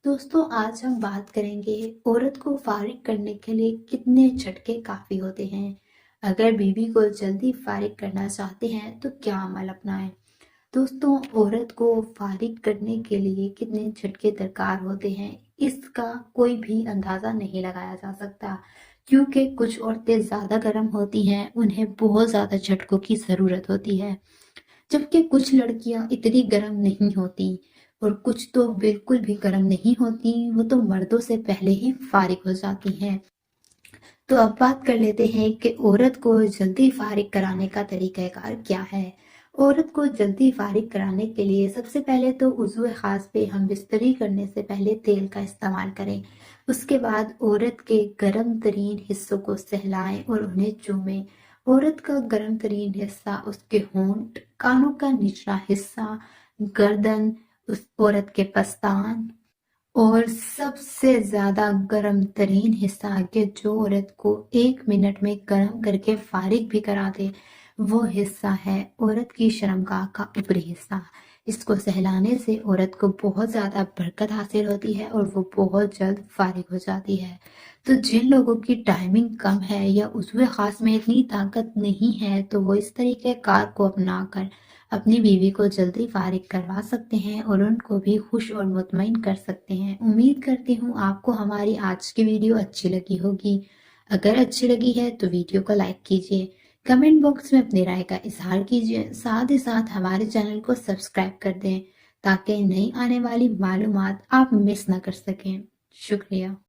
दोस्तों आज हम बात करेंगे औरत को फारिग करने के लिए कितने झटके काफ़ी होते हैं। अगर बीवी को जल्दी फारिग करना चाहते हैं तो क्या अमल अपनाएं। दोस्तों औरत को फारिग करने के लिए कितने झटके दरकार होते हैं, इसका कोई भी अंदाज़ा नहीं लगाया जा सकता, क्योंकि कुछ औरतें ज़्यादा गर्म होती हैं, उन्हें बहुत ज़्यादा झटकों की ज़रूरत होती है, जबकि कुछ लड़कियां इतनी गर्म नहीं होती और कुछ तो बिल्कुल भी गर्म नहीं होती, वो तो मर्दों से पहले ही फारिग हो जाती हैं। तो अब बात कर लेते हैं कि औरत को जल्दी फारिग कराने का तरीक़ाकार क्या है। औरत को जल्दी फारिग कराने के लिए सबसे पहले तो उज़्व ख़ास पे हम बिस्तरी करने से पहले तेल का इस्तेमाल करें। उसके बाद औरत के गर्म तरीन हिस्सों को सहलाएं और उन्हें चूमें। औरत का गर्म तरीन हिस्सा उसके होंठ, कानों का निचला हिस्सा, गर्दन, उस औरत के पस्तान और सबसे ज्यादा गर्म तरीन हिस्सा कि जो औरत को 1 मिनट में गर्म करके फारिग भी करा दे, वो हिस्सा है औरत की शर्मगाह का ऊपरी हिस्सा। इसको सहलाने से औरत को बहुत ज्यादा बरकत हासिल होती है और वो बहुत जल्द फारिग हो जाती है। तो जिन लोगों की टाइमिंग कम है या उज़्व खास में इतनी ताकत नहीं है, तो वो इस तरीके कार को अपना कर अपनी बीवी को जल्दी फारिग करवा सकते हैं और उनको भी खुश और मुतमईन कर सकते हैं। उम्मीद करती हूँ आपको हमारी आज की वीडियो अच्छी लगी होगी। अगर अच्छी लगी है तो वीडियो को लाइक कीजिए, कमेंट बॉक्स में अपनी राय का इजहार कीजिए, साथ ही साथ हमारे चैनल को सब्सक्राइब कर दें ताकि नई आने वाली मालूमात आप मिस ना कर सकें। शुक्रिया।